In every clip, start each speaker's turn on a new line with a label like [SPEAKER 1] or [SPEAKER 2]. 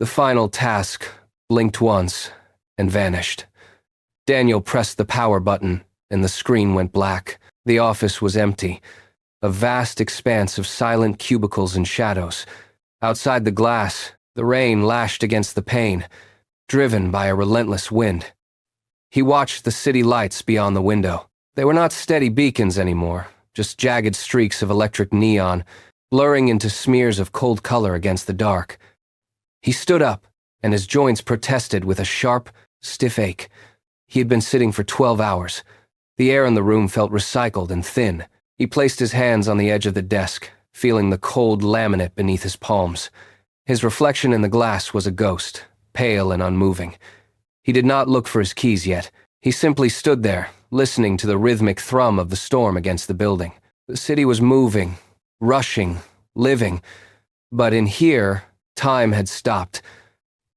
[SPEAKER 1] The final task blinked once and vanished. Daniel pressed the power button, and the screen went black. The office was empty, a vast expanse of silent cubicles and shadows. Outside the glass, the rain lashed against the pane, driven by a relentless wind. He watched the city lights beyond the window. They were not steady beacons anymore, just jagged streaks of electric neon, blurring into smears of cold color against the dark. He stood up, and his joints protested with a sharp, stiff ache. He had been sitting for 12 hours. The air in the room felt recycled and thin. He placed his hands on the edge of the desk, feeling the cold laminate beneath his palms. His reflection in the glass was a ghost, pale and unmoving. He did not look for his keys yet. He simply stood there, listening to the rhythmic thrum of the storm against the building. The city was moving, rushing, living, but in here, time had stopped.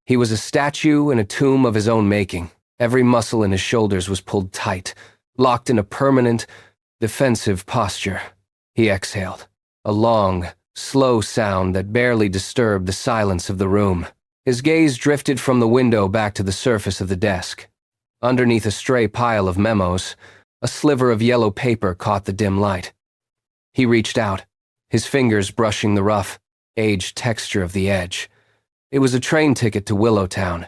[SPEAKER 1] He was a statue in a tomb of his own making. Every muscle in his shoulders was pulled tight, locked in a permanent, defensive posture. He exhaled, a long, slow sound that barely disturbed the silence of the room. His gaze drifted from the window back to the surface of the desk. Underneath a stray pile of memos, a sliver of yellow paper caught the dim light. He reached out, his fingers brushing the rough, aged texture of the edge. It was a train ticket to Willow Town.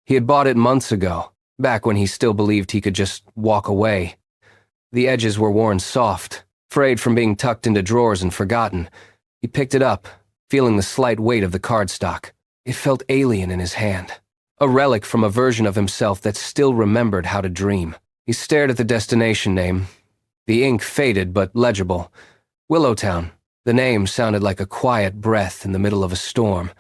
[SPEAKER 1] He had bought it months ago, back when he still believed he could just walk away. The edges were worn soft, frayed from being tucked into drawers and forgotten. He picked it up, feeling the slight weight of the cardstock. It felt alien in his hand, a relic from a version of himself that still remembered how to dream. He stared at the destination name. The ink faded but legible. Willow Town. The name sounded like a quiet breath in the middle of a storm.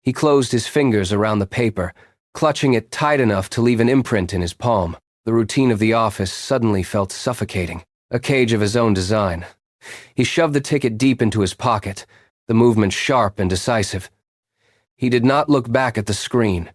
[SPEAKER 1] He closed his fingers around the paper, clutching it tight enough to leave an imprint in his palm. The routine of the office suddenly felt suffocating, a cage of his own design. He shoved the ticket deep into his pocket, the movement sharp and decisive. He did not look back at the screen.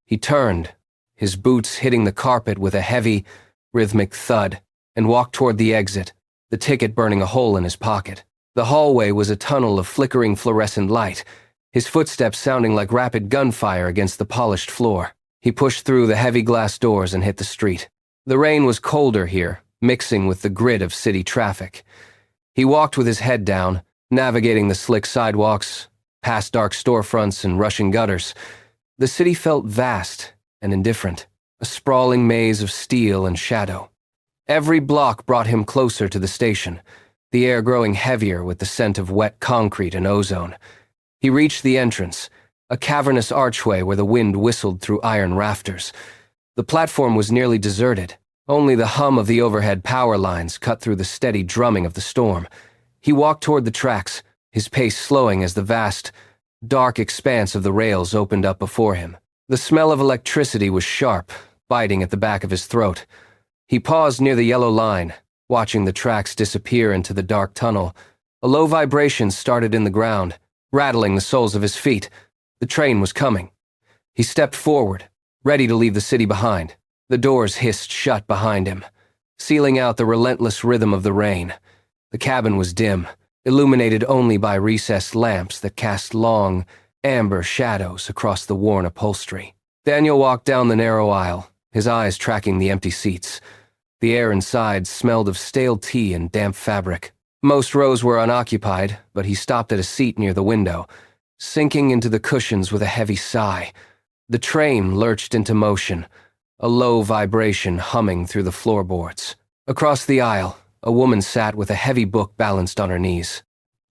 [SPEAKER 1] He turned, his boots hitting the carpet with a heavy, rhythmic thud, and walked toward the exit, the ticket burning a hole in his pocket. The hallway was a tunnel of flickering fluorescent light, his footsteps sounding like rapid gunfire against the polished floor. He pushed through the heavy glass doors and hit the street. The rain was colder here, mixing with the grit of city traffic. He walked with his head down, navigating the slick sidewalks, past dark storefronts and rushing gutters. The city felt vast and indifferent, a sprawling maze of steel and shadow. Every block brought him closer to the station, the air growing heavier with the scent of wet concrete and ozone. He reached the entrance, a cavernous archway where the wind whistled through iron rafters. The platform was nearly deserted. Only the hum of the overhead power lines cut through the steady drumming of the storm. He walked toward the tracks, his pace slowing as the vast, dark expanse of the rails opened up before him. The smell of electricity was sharp, biting at the back of his throat. He paused near the yellow line, watching the tracks disappear into the dark tunnel. A low vibration started in the ground, rattling the soles of his feet. The train was coming. He stepped forward, ready to leave the city behind. The doors hissed shut behind him, sealing out the relentless rhythm of the rain. The cabin was dim, illuminated only by recessed lamps that cast long, amber shadows across the worn upholstery. Daniel walked down the narrow aisle, his eyes tracking the empty seats. The air inside smelled of stale tea and damp fabric. Most rows were unoccupied, but he stopped at a seat near the window, sinking into the cushions with a heavy sigh. The train lurched into motion, a low vibration humming through the floorboards. Across the aisle, a woman sat with a heavy book balanced on her knees.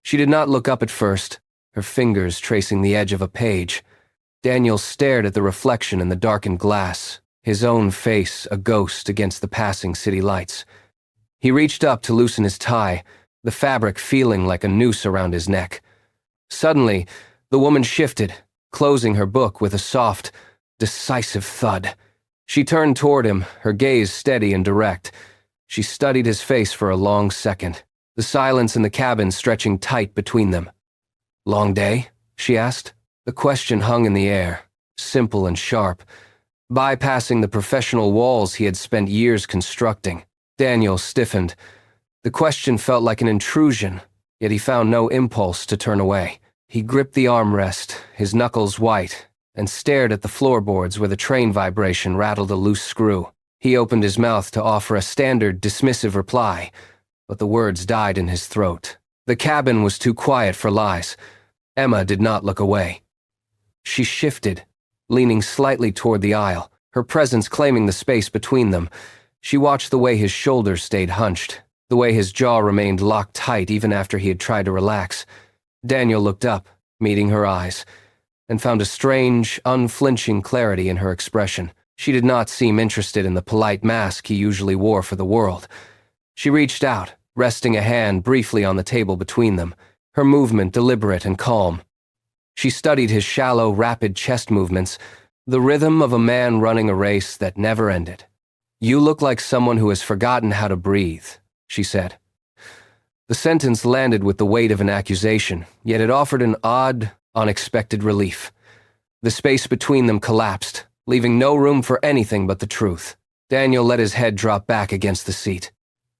[SPEAKER 1] She did not look up at first, her fingers tracing the edge of a page. Daniel stared at the reflection in the darkened glass, his own face a ghost against the passing city lights. He reached up to loosen his tie, the fabric feeling like a noose around his neck. Suddenly, the woman shifted, closing her book with a soft, decisive thud. She turned toward him, her gaze steady and direct. She studied his face for a long second, the silence in the cabin stretching tight between them. "Long day?" she asked. The question hung in the air, simple and sharp, bypassing the professional walls he had spent years constructing. Daniel stiffened. The question felt like an intrusion, yet he found no impulse to turn away. He gripped the armrest, his knuckles white, and stared at the floorboards where the train vibration rattled a loose screw. He opened his mouth to offer a standard, dismissive reply, but the words died in his throat. The cabin was too quiet for lies. Emma did not look away. She shifted, leaning slightly toward the aisle, her presence claiming the space between them. She watched the way his shoulders stayed hunched, the way his jaw remained locked tight even after he had tried to relax. Daniel looked up, meeting her eyes, and found a strange, unflinching clarity in her expression. She did not seem interested in the polite mask he usually wore for the world. She reached out, resting a hand briefly on the table between them, her movement deliberate and calm. She studied his shallow, rapid chest movements, the rhythm of a man running a race that never ended. "You look like someone who has forgotten how to breathe," she said. The sentence landed with the weight of an accusation, yet it offered an odd, unexpected relief. The space between them collapsed, leaving no room for anything but the truth. Daniel let his head drop back against the seat.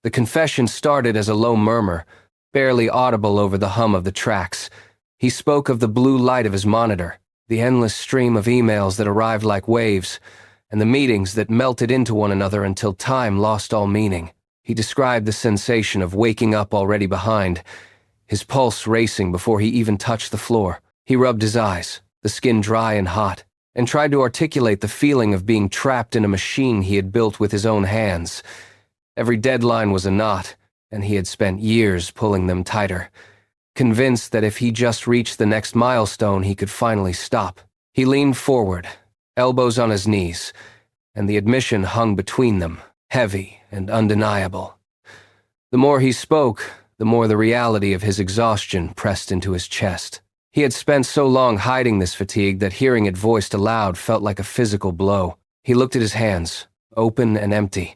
[SPEAKER 1] The confession started as a low murmur, barely audible over the hum of the tracks. He spoke of the blue light of his monitor, the endless stream of emails that arrived like waves, and the meetings that melted into one another until time lost all meaning. He described the sensation of waking up already behind, his pulse racing before he even touched the floor. He rubbed his eyes, the skin dry and hot, and tried to articulate the feeling of being trapped in a machine he had built with his own hands. Every deadline was a knot, and he had spent years pulling them tighter, convinced that if he just reached the next milestone, he could finally stop. He leaned forward, elbows on his knees, and the admission hung between them, heavy and undeniable. The more he spoke, the more the reality of his exhaustion pressed into his chest. He had spent so long hiding this fatigue that hearing it voiced aloud felt like a physical blow. He looked at his hands, open and empty,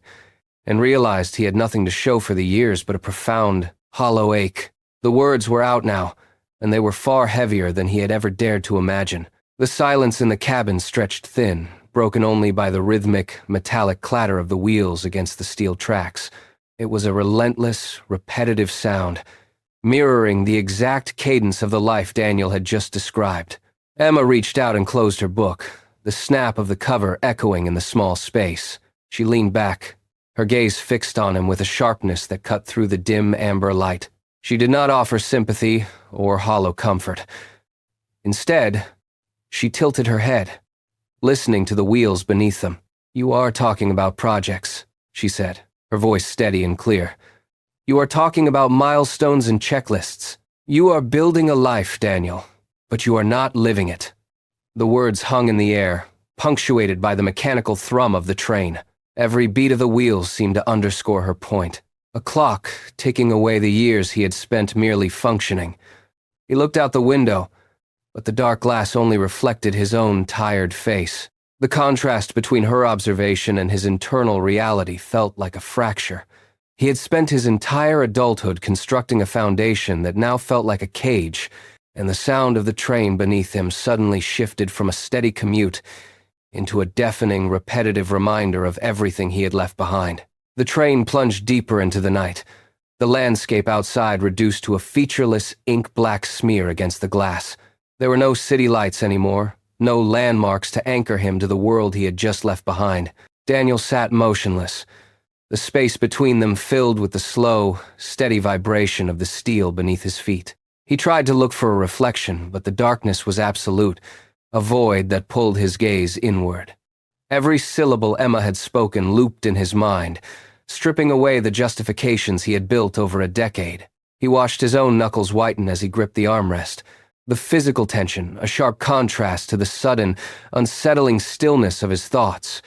[SPEAKER 1] and realized he had nothing to show for the years but a profound, hollow ache. The words were out now, and they were far heavier than he had ever dared to imagine. The silence in the cabin stretched thin, broken only by the rhythmic, metallic clatter of the wheels against the steel tracks. It was a relentless, repetitive sound, mirroring the exact cadence of the life Daniel had just described. Emma reached out and closed her book, the snap of the cover echoing in the small space. She leaned back, her gaze fixed on him with a sharpness that cut through the dim amber light. She did not offer sympathy or hollow comfort. Instead, she tilted her head, listening to the wheels beneath them. "You are talking about projects," she said, her voice steady and clear. "You are talking about milestones and checklists. You are building a life, Daniel, but you are not living it." The words hung in the air, punctuated by the mechanical thrum of the train. Every beat of the wheels seemed to underscore her point. A clock ticking away the years he had spent merely functioning. He looked out the window, but the dark glass only reflected his own tired face. The contrast between her observation and his internal reality felt like a fracture. He had spent his entire adulthood constructing a foundation that now felt like a cage, and the sound of the train beneath him suddenly shifted from a steady commute into a deafening, repetitive reminder of everything he had left behind. The train plunged deeper into the night, the landscape outside reduced to a featureless, ink-black smear against the glass. There were no city lights anymore, no landmarks to anchor him to the world he had just left behind. Daniel sat motionless, the space between them filled with the slow, steady vibration of the steel beneath his feet. He tried to look for a reflection, but the darkness was absolute, a void that pulled his gaze inward. Every syllable Emma had spoken looped in his mind, stripping away the justifications he had built over a decade. He watched his own knuckles whiten as he gripped the armrest. The physical tension, a sharp contrast to the sudden, unsettling stillness of his thoughts.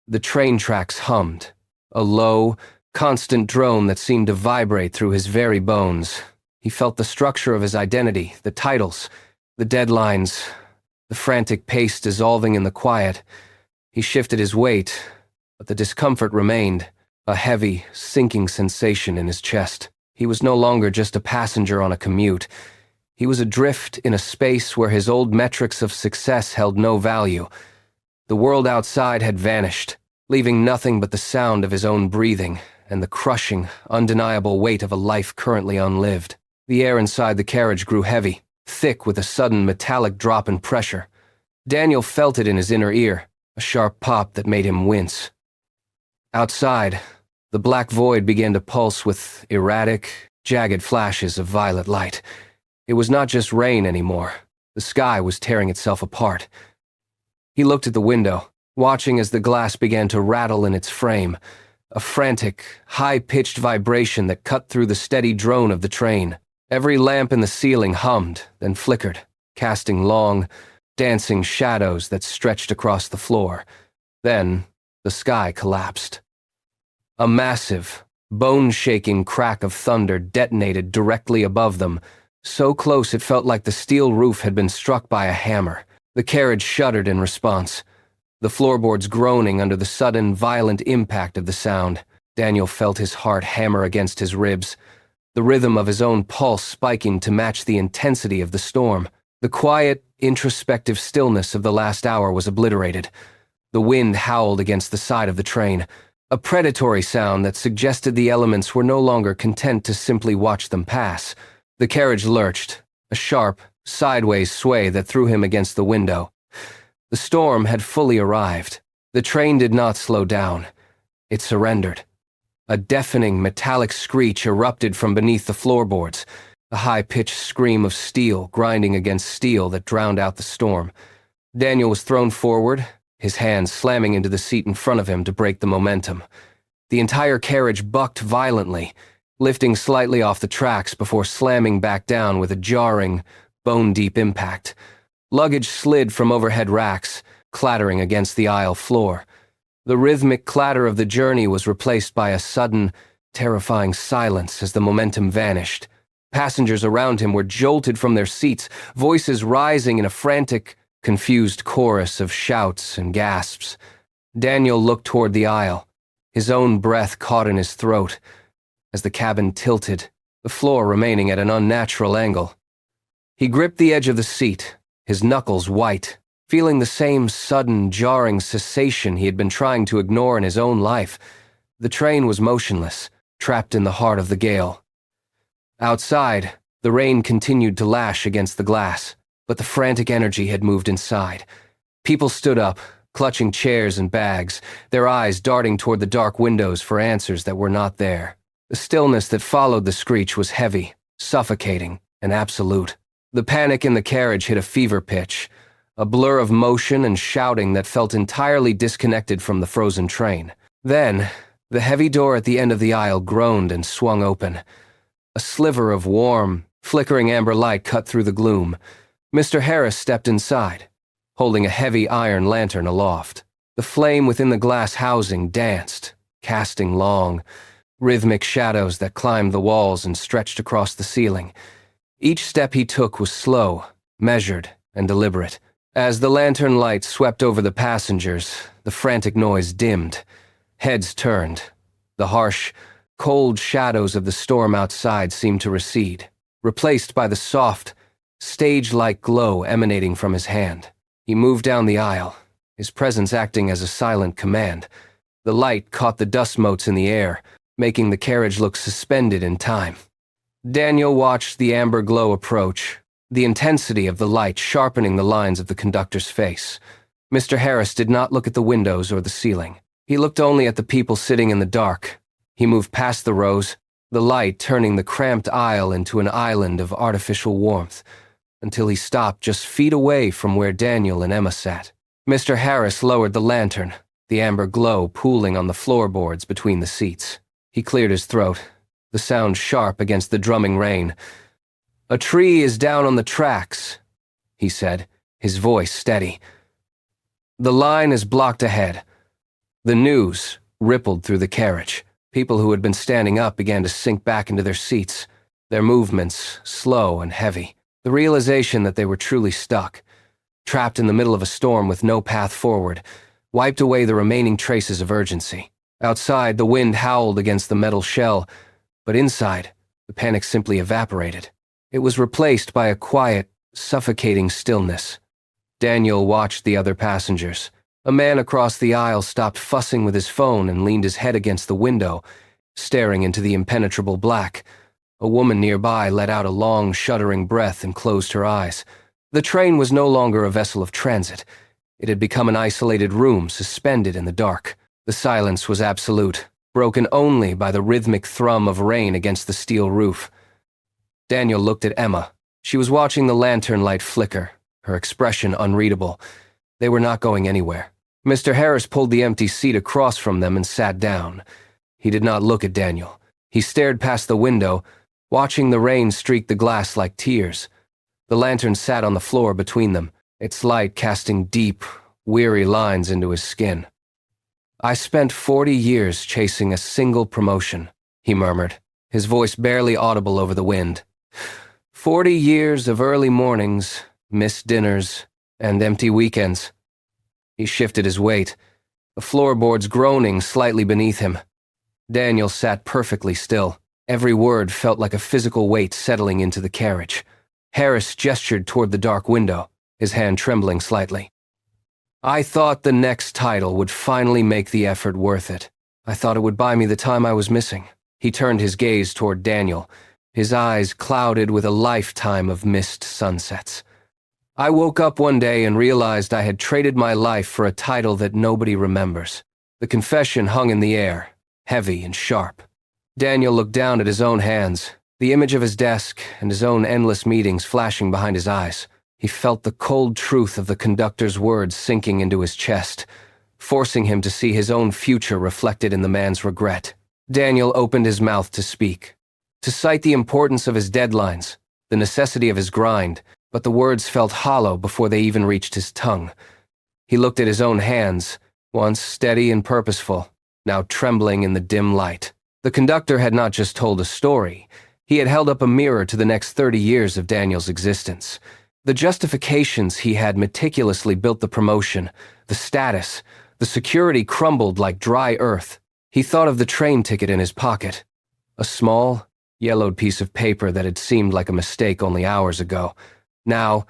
[SPEAKER 1] The train tracks hummed, a low, constant drone that seemed to vibrate through his very bones. He felt the structure of his identity, the titles, the deadlines, the frantic pace dissolving in the quiet. He shifted his weight, but the discomfort remained, a heavy, sinking sensation in his chest. He was no longer just a passenger on a commute. He was adrift in a space where his old metrics of success held no value. The world outside had vanished, leaving nothing but the sound of his own breathing and the crushing, undeniable weight of a life currently unlived. The air inside the carriage grew heavy, thick with a sudden metallic drop in pressure. Daniel felt it in his inner ear, a sharp pop that made him wince. Outside, the black void began to pulse with erratic, jagged flashes of violet light. It was not just rain anymore. The sky was tearing itself apart. He looked at the window, watching as the glass began to rattle in its frame, a frantic, high-pitched vibration that cut through the steady drone of the train. Every lamp in the ceiling hummed, then flickered, casting long, dancing shadows that stretched across the floor. Then, the sky collapsed. A massive, bone-shaking crack of thunder detonated directly above them, so close it felt like the steel roof had been struck by a hammer. The carriage shuddered in response, the floorboards groaning under the sudden, violent impact of the sound. Daniel felt his heart hammer against his ribs, the rhythm of his own pulse spiking to match the intensity of the storm. The quiet, introspective stillness of the last hour was obliterated. The wind howled against the side of the train, a predatory sound that suggested the elements were no longer content to simply watch them pass. The carriage lurched, a sharp, sideways sway that threw him against the window. The storm had fully arrived. The train did not slow down. It surrendered. A deafening, metallic screech erupted from beneath the floorboards, a high-pitched scream of steel grinding against steel that drowned out the storm. Daniel was thrown forward, his hands slamming into the seat in front of him to break the momentum. The entire carriage bucked violently, lifting slightly off the tracks before slamming back down with a jarring, bone-deep impact. Luggage slid from overhead racks, clattering against the aisle floor. The rhythmic clatter of the journey was replaced by a sudden, terrifying silence as the momentum vanished. Passengers around him were jolted from their seats, voices rising in a frantic, confused chorus of shouts and gasps. Daniel looked toward the aisle, his own breath caught in his throat. As the cabin tilted, the floor remaining at an unnatural angle. He gripped the edge of the seat, his knuckles white, feeling the same sudden, jarring cessation he had been trying to ignore in his own life. The train was motionless, trapped in the heart of the gale. Outside, the rain continued to lash against the glass, but the frantic energy had moved inside. People stood up, clutching chairs and bags, their eyes darting toward the dark windows for answers that were not there. The stillness that followed the screech was heavy, suffocating, and absolute. The panic in the carriage hit a fever pitch, a blur of motion and shouting that felt entirely disconnected from the frozen train. Then, the heavy door at the end of the aisle groaned and swung open. A sliver of warm, flickering amber light cut through the gloom. Mr. Harris stepped inside, holding a heavy iron lantern aloft. The flame within the glass housing danced, casting long, rhythmic shadows that climbed the walls and stretched across the ceiling. Each step he took was slow, measured, and deliberate. As the lantern light swept over the passengers, the frantic noise dimmed. Heads turned. The harsh, cold shadows of the storm outside seemed to recede, replaced by the soft, stage-like glow emanating from his hand. He moved down the aisle, his presence acting as a silent command. The light caught the dust motes in the air, making the carriage look suspended in time. Daniel watched the amber glow approach, the intensity of the light sharpening the lines of the conductor's face. Mr. Harris did not look at the windows or the ceiling. He looked only at the people sitting in the dark. He moved past the rows, the light turning the cramped aisle into an island of artificial warmth, until he stopped just feet away from where Daniel and Emma sat. Mr. Harris lowered the lantern, the amber glow pooling on the floorboards between the seats. He cleared his throat, the sound sharp against the drumming rain. "A tree is down on the tracks," he said, his voice steady. "The line is blocked ahead." The news rippled through the carriage. People who had been standing up began to sink back into their seats, their movements slow and heavy. The realization that they were truly stuck, trapped in the middle of a storm with no path forward, wiped away the remaining traces of urgency. Outside, the wind howled against the metal shell, but inside, the panic simply evaporated. It was replaced by a quiet, suffocating stillness. Daniel watched the other passengers. A man across the aisle stopped fussing with his phone and leaned his head against the window, staring into the impenetrable black. A woman nearby let out a long, shuddering breath and closed her eyes. The train was no longer a vessel of transit. It had become an isolated room suspended in the dark. The silence was absolute, broken only by the rhythmic thrum of rain against the steel roof. Daniel looked at Emma. She was watching the lantern light flicker, her expression unreadable. They were not going anywhere. Mr. Harris pulled the empty seat across from them and sat down. He did not look at Daniel. He stared past the window, watching the rain streak the glass like tears. The lantern sat on the floor between them, its light casting deep, weary lines into his skin. "I spent 40 years chasing a single promotion," he murmured, his voice barely audible over the wind. 40 years of early mornings, missed dinners, and empty weekends. He shifted his weight, the floorboards groaning slightly beneath him. Daniel sat perfectly still. Every word felt like a physical weight settling into the carriage. Harris gestured toward the dark window, his hand trembling slightly. "I thought the next title would finally make the effort worth it. I thought it would buy me the time I was missing." He turned his gaze toward Daniel, his eyes clouded with a lifetime of missed sunsets. "I woke up one day and realized I had traded my life for a title that nobody remembers." The confession hung in the air, heavy and sharp. Daniel looked down at his own hands, the image of his desk and his own endless meetings flashing behind his eyes. He felt the cold truth of the conductor's words sinking into his chest, forcing him to see his own future reflected in the man's regret. Daniel opened his mouth to speak, to cite the importance of his deadlines, the necessity of his grind, but the words felt hollow before they even reached his tongue. He looked at his own hands, once steady and purposeful, now trembling in the dim light. The conductor had not just told a story, he had held up a mirror to the next 30 years of Daniel's existence. The justifications he had meticulously built the promotion, the status, the security crumbled like dry earth. He thought of the train ticket in his pocket, a small, yellowed piece of paper that had seemed like a mistake only hours ago. Now,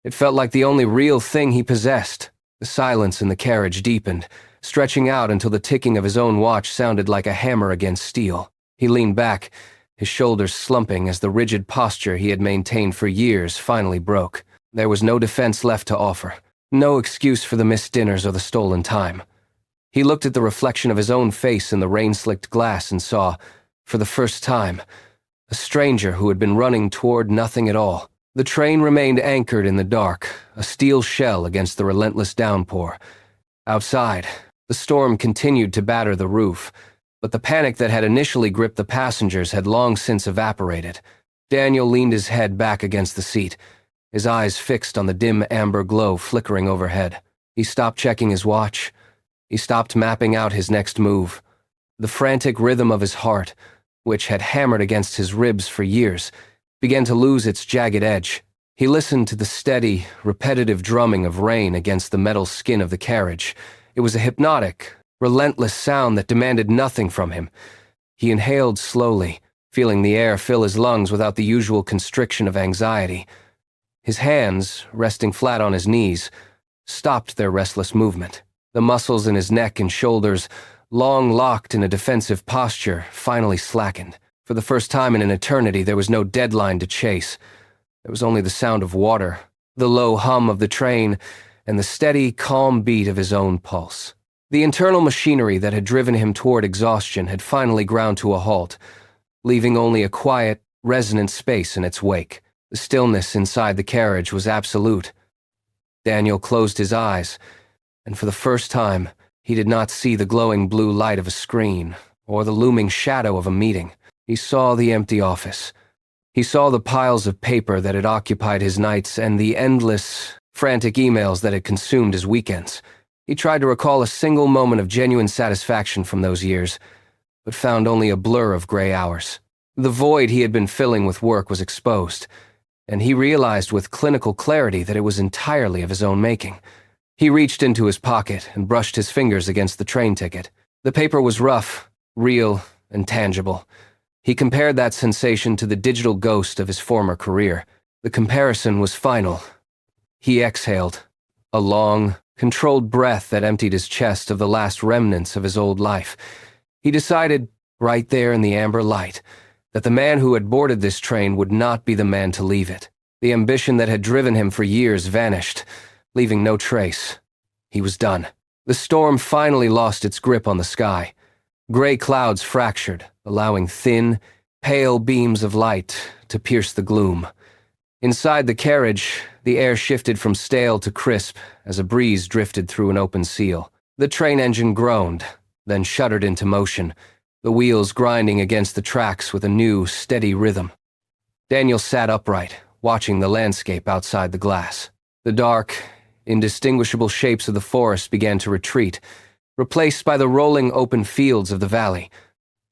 [SPEAKER 1] it felt like the only real thing he possessed. The silence in the carriage deepened, stretching out until the ticking of his own watch sounded like a hammer against steel. He leaned back, his shoulders slumping as the rigid posture he had maintained for years finally broke. There was no defense left to offer, no excuse for the missed dinners or the stolen time. He looked at the reflection of his own face in the rain-slicked glass and saw, for the first time, a stranger who had been running toward nothing at all. The train remained anchored in the dark, a steel shell against the relentless downpour. Outside, the storm continued to batter the roof, but the panic that had initially gripped the passengers had long since evaporated. Daniel leaned his head back against the seat, his eyes fixed on the dim amber glow flickering overhead. He stopped checking his watch. He stopped mapping out his next move. The frantic rhythm of his heart, which had hammered against his ribs for years, began to lose its jagged edge. He listened to the steady, repetitive drumming of rain against the metal skin of the carriage. It was a hypnotic, relentless sound that demanded nothing from him. He inhaled slowly, feeling the air fill his lungs without the usual constriction of anxiety. His hands, resting flat on his knees, stopped their restless movement. The muscles in his neck and shoulders, long locked in a defensive posture, finally slackened. For the first time in an eternity, there was no deadline to chase. There was only the sound of water, the low hum of the train, and the steady, calm beat of his own pulse. The internal machinery that had driven him toward exhaustion had finally ground to a halt, leaving only a quiet, resonant space in its wake. The stillness inside the carriage was absolute. Daniel closed his eyes, and for the first time, he did not see the glowing blue light of a screen or the looming shadow of a meeting. He saw the empty office. He saw the piles of paper that had occupied his nights and the endless, frantic emails that had consumed his weekends. He tried to recall a single moment of genuine satisfaction from those years, but found only a blur of gray hours. The void he had been filling with work was exposed, and he realized with clinical clarity that it was entirely of his own making. He reached into his pocket and brushed his fingers against the train ticket. The paper was rough, real, and tangible. He compared that sensation to the digital ghost of his former career. The comparison was final. He exhaled, a long, controlled breath that emptied his chest of the last remnants of his old life. He decided, right there in the amber light, that the man who had boarded this train would not be the man to leave it. The ambition that had driven him for years vanished, leaving no trace. He was done. The storm finally lost its grip on the sky. Gray clouds fractured, allowing thin, pale beams of light to pierce the gloom. Inside the carriage, the air shifted from stale to crisp as a breeze drifted through an open seal. The train engine groaned, then shuddered into motion, the wheels grinding against the tracks with a new, steady rhythm. Daniel sat upright, watching the landscape outside the glass. The dark, indistinguishable shapes of the forest began to retreat, replaced by the rolling open fields of the valley.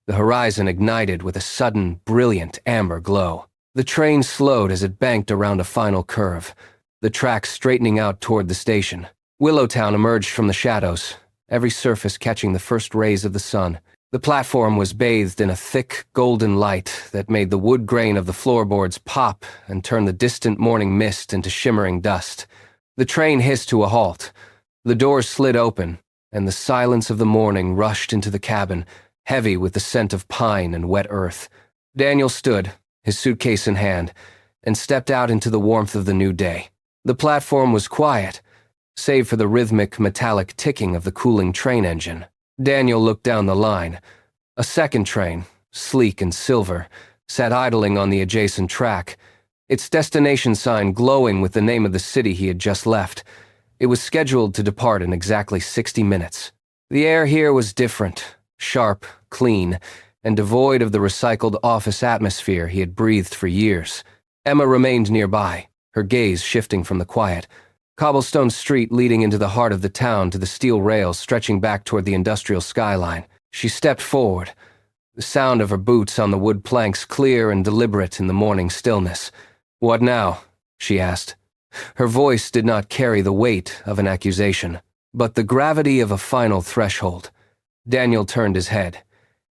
[SPEAKER 1] The horizon ignited with a sudden, brilliant amber glow. The train slowed as it banked around a final curve, the tracks straightening out toward the station. Willow Town emerged from the shadows, every surface catching the first rays of the sun. The platform was bathed in a thick, golden light that made the wood grain of the floorboards pop and turn the distant morning mist into shimmering dust. The train hissed to a halt. The doors slid open, and the silence of the morning rushed into the cabin, heavy with the scent of pine and wet earth. Daniel stood, his suitcase in hand, and stepped out into the warmth of the new day. The platform was quiet, save for the rhythmic, metallic ticking of the cooling train engine. Daniel looked down the line. A second train, sleek and silver, sat idling on the adjacent track, its destination sign glowing with the name of the city he had just left. It was scheduled to depart in exactly 60 minutes. The air here was different, sharp, clean, and devoid of the recycled office atmosphere he had breathed for years. Emma remained nearby, her gaze shifting from the quiet cobblestone street leading into the heart of the town to the steel rails stretching back toward the industrial skyline. She stepped forward, the sound of her boots on the wood planks clear and deliberate in the morning stillness. "What now?" she asked. Her voice did not carry the weight of an accusation, but the gravity of a final threshold. Daniel turned his head.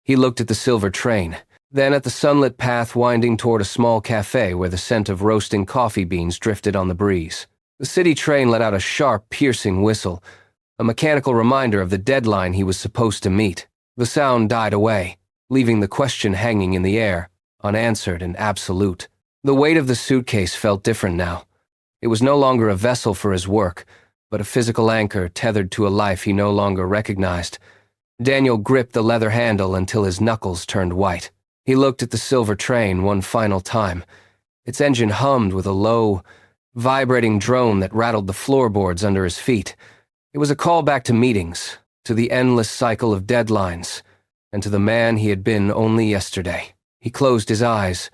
[SPEAKER 1] He looked at the silver train, then at the sunlit path winding toward a small cafe where the scent of roasting coffee beans drifted on the breeze. The city train let out a sharp, piercing whistle, a mechanical reminder of the deadline he was supposed to meet. The sound died away, leaving the question hanging in the air, unanswered and absolute. The weight of the suitcase felt different now. It was no longer a vessel for his work, but a physical anchor tethered to a life he no longer recognized. Daniel gripped the leather handle until his knuckles turned white. He looked at the silver train one final time. Its engine hummed with a low, vibrating drone that rattled the floorboards under his feet. It was a call back to meetings, to the endless cycle of deadlines, and to the man he had been only yesterday. He closed his eyes,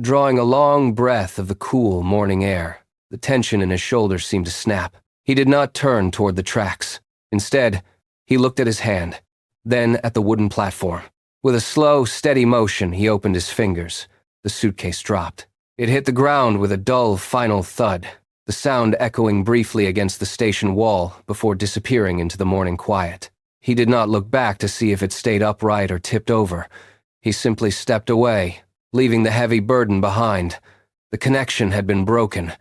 [SPEAKER 1] drawing a long breath of the cool morning air. The tension in his shoulders seemed to snap. He did not turn toward the tracks. Instead, he looked at his hand, then at the wooden platform. With a slow, steady motion, he opened his fingers. The suitcase dropped. It hit the ground with a dull, final thud, the sound echoing briefly against the station wall before disappearing into the morning quiet. He did not look back to see if it stayed upright or tipped over. He simply stepped away, leaving the heavy burden behind. The connection had been broken.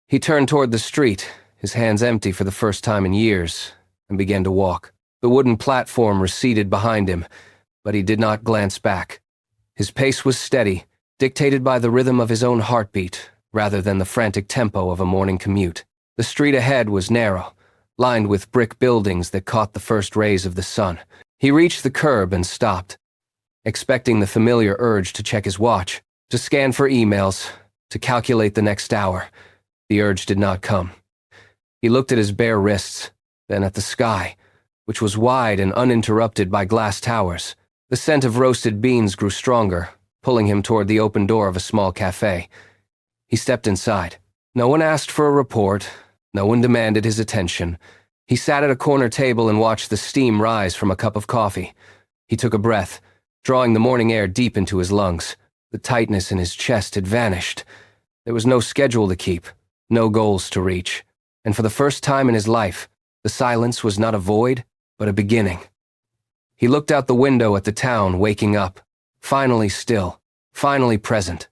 [SPEAKER 1] He turned toward the street, his hands empty for the first time in years, and began to walk. The wooden platform receded behind him, but he did not glance back. His pace was steady, dictated by the rhythm of his own heartbeat, rather than the frantic tempo of a morning commute. The street ahead was narrow, lined with brick buildings that caught the first rays of the sun. He reached the curb and stopped, expecting the familiar urge to check his watch, to scan for emails, to calculate the next hour. The urge did not come. He looked at his bare wrists, then at the sky, which was wide and uninterrupted by glass towers. The scent of roasted beans grew stronger, pulling him toward the open door of a small cafe. He stepped inside. No one asked for a report. No one demanded his attention. He sat at a corner table and watched the steam rise from a cup of coffee. He took a breath, drawing the morning air deep into his lungs. The tightness in his chest had vanished. There was no schedule to keep, no goals to reach. And for the first time in his life, the silence was not a void, but a beginning. He looked out the window at the town waking up, finally still, finally present.